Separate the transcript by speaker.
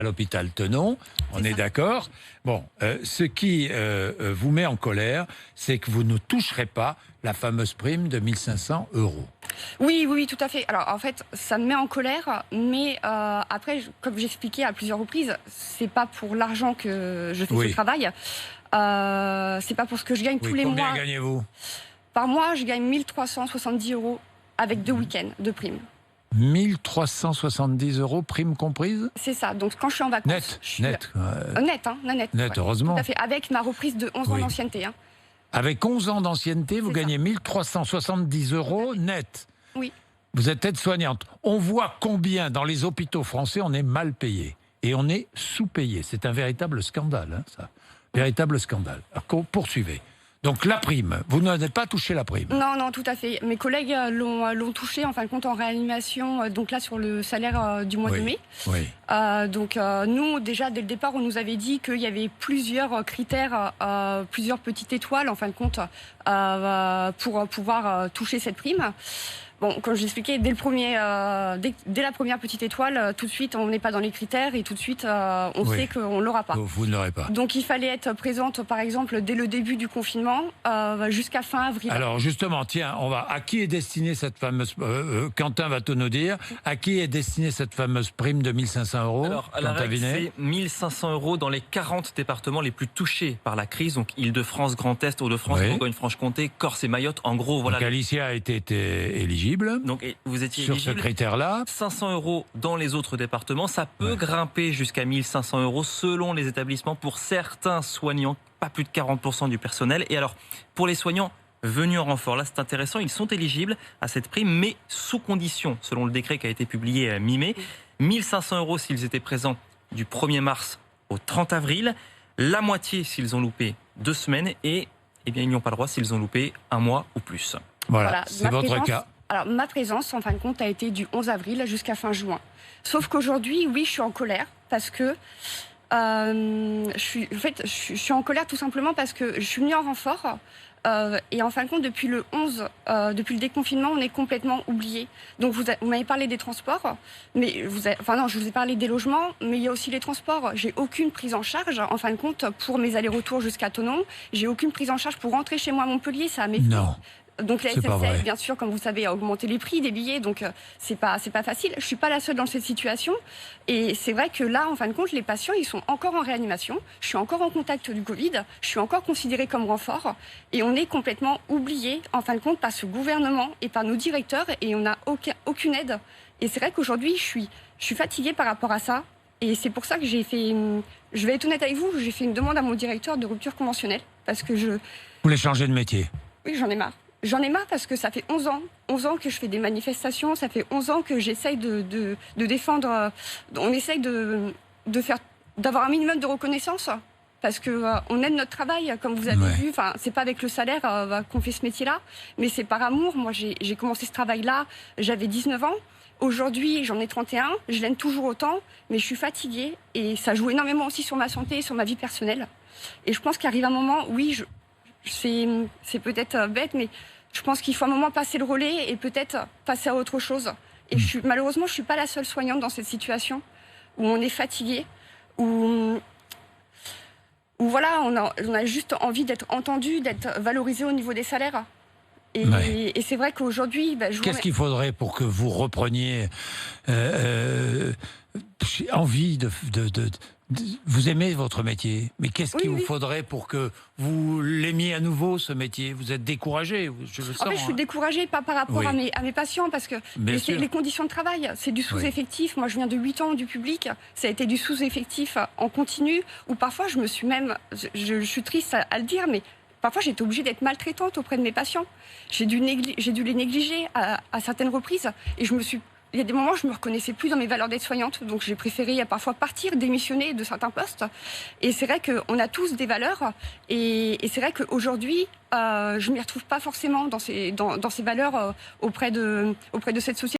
Speaker 1: à l'hôpital Tenon, on est d'accord. Bon, ce qui vous met en colère, c'est que vous ne toucherez pas la fameuse prime de 1 500 €.
Speaker 2: Oui, tout à fait. Alors, en fait, ça me met en colère, mais après, comme j'ai expliqué à plusieurs reprises, c'est pas pour l'argent que je fais ce travail. C'est pas pour ce que je gagne tous les mois.
Speaker 1: Combien gagnez-vous?
Speaker 2: Par mois, je gagne 1 370 € avec 2 week-ends de prime.
Speaker 1: 1 370 € prime comprise?
Speaker 2: C'est ça. Donc, quand je suis en vacances...
Speaker 1: Net.
Speaker 2: Net,
Speaker 1: heureusement.
Speaker 2: Tout à fait. Avec ma reprise de 11 ans d'ancienneté.
Speaker 1: Avec 11 ans d'ancienneté, vous gagnez 1 370 € net.
Speaker 2: Oui.
Speaker 1: Vous êtes aide-soignante. On voit combien dans les hôpitaux français on est mal payé. Et on est sous-payé. C'est un véritable scandale, ça. Véritable scandale. Alors, poursuivez. Donc la prime, vous n'avez pas touché la prime?
Speaker 2: Non, tout à fait. Mes collègues l'ont touché, en fin de compte, en réanimation, donc là, sur le salaire du mois de mai. Donc nous, déjà, dès le départ, on nous avait dit qu'il y avait plusieurs critères, plusieurs petites étoiles, en fin de compte, pour pouvoir toucher cette prime. Bon, comme je l'expliquais, dès la première petite étoile, tout de suite, on n'est pas dans les critères et tout de suite, on sait qu'on ne l'aura pas.
Speaker 1: Vous ne l'aurez pas.
Speaker 2: Donc, il fallait être présente, par exemple, dès le début du confinement, jusqu'à fin avril.
Speaker 1: Alors, justement, tiens, à qui est destinée cette fameuse... Quentin va tout nous dire. À qui est destinée cette fameuse prime de 1 500 €?
Speaker 3: Alors, à la règle, c'est 1 500 € dans les 40 départements les plus touchés par la crise. Donc, Île-de-France, Grand Est, Hauts-de-France, Bourgogne-Franche-Comté, Corse et Mayotte. En gros, voilà.
Speaker 1: Donc, Alicia a été éligible.
Speaker 3: Donc, vous étiez
Speaker 1: sur
Speaker 3: éligible.
Speaker 1: Ce critère-là.
Speaker 3: 500 € dans les autres départements. Ça peut grimper jusqu'à 1 500 € selon les établissements pour certains soignants, pas plus de 40% du personnel. Et alors, pour les soignants venus en renfort, là c'est intéressant, ils sont éligibles à cette prime, mais sous condition, selon le décret qui a été publié mi-mai. 1 500 € s'ils étaient présents du 1er mars au 30 avril, la moitié s'ils ont loupé 2 semaines et ils n'y ont pas le droit s'ils ont loupé 1 mois ou plus.
Speaker 1: Voilà. C'est votre cas.
Speaker 2: Alors, ma présence, en fin de compte, a été du 11 avril jusqu'à fin juin. Sauf qu'aujourd'hui, oui, je suis en colère parce que... je suis en colère tout simplement parce que je suis venue en renfort et en fin de compte, depuis le 11, depuis le déconfinement, on est complètement oublié. Donc, vous m'avez parlé des transports, mais je vous ai parlé des logements, mais il y a aussi les transports. J'ai aucune prise en charge, en fin de compte, pour mes allers-retours jusqu'à Thonon. J'ai aucune prise en charge pour rentrer chez moi à Montpellier, ça a mes frais.
Speaker 1: Non.
Speaker 2: Donc la SNCF, bien sûr, comme vous savez, a augmenté les prix des billets, donc c'est pas facile. Je suis pas la seule dans cette situation, et c'est vrai que là, en fin de compte, les patients, ils sont encore en réanimation. Je suis encore en contact du Covid, je suis encore considérée comme renfort, et on est complètement oublié, en fin de compte, par ce gouvernement et par nos directeurs, et on n'a aucune aide. Et c'est vrai qu'aujourd'hui, je suis fatiguée par rapport à ça, et c'est pour ça que j'ai fait, je vais être honnête avec vous, j'ai fait une demande à mon directeur de rupture conventionnelle, parce que Vous
Speaker 1: voulez changer de métier? Oui,
Speaker 2: j'en ai marre. J'en ai marre parce que ça fait 11 ans que je fais des manifestations, ça fait 11 ans que j'essaye de défendre, on essaye d'avoir un minimum de reconnaissance parce que on aime notre travail, comme vous avez vu, c'est pas avec le salaire qu'on fait ce métier-là, mais c'est par amour. Moi, j'ai commencé ce travail-là, j'avais 19 ans. Aujourd'hui, j'en ai 31, je l'aime toujours autant, mais je suis fatiguée et ça joue énormément aussi sur ma santé et sur ma vie personnelle. Et je pense qu'arrive un moment, oui, c'est peut-être bête, mais je pense qu'il faut un moment passer le relais et peut-être passer à autre chose. Et malheureusement, je ne suis pas la seule soignante dans cette situation où on est fatigué, où voilà, on a juste envie d'être entendu, d'être valorisé au niveau des salaires. Et c'est vrai qu'aujourd'hui...
Speaker 1: Qu'est-ce qu'il faudrait pour que vous repreniez envie vous aimez votre métier, mais qu'est-ce qu'il vous faudrait pour que vous l'aimiez à nouveau, ce métier? Vous êtes découragé, je le sens.
Speaker 2: En fait, je suis découragée, pas par rapport à mes patients, parce que les conditions de travail, c'est du sous-effectif. Moi, je viens de 8 ans du public, ça a été du sous-effectif en continu, où parfois, je suis triste à le dire, mais parfois, j'ai été obligée d'être maltraitante auprès de mes patients. J'ai dû les négliger à certaines reprises, et il y a des moments où je ne me reconnaissais plus dans mes valeurs d'aide-soignante, donc j'ai préféré parfois partir, démissionner de certains postes. Et c'est vrai qu'on a tous des valeurs, et c'est vrai qu'aujourd'hui, je ne m'y retrouve pas forcément dans ces valeurs auprès de cette société.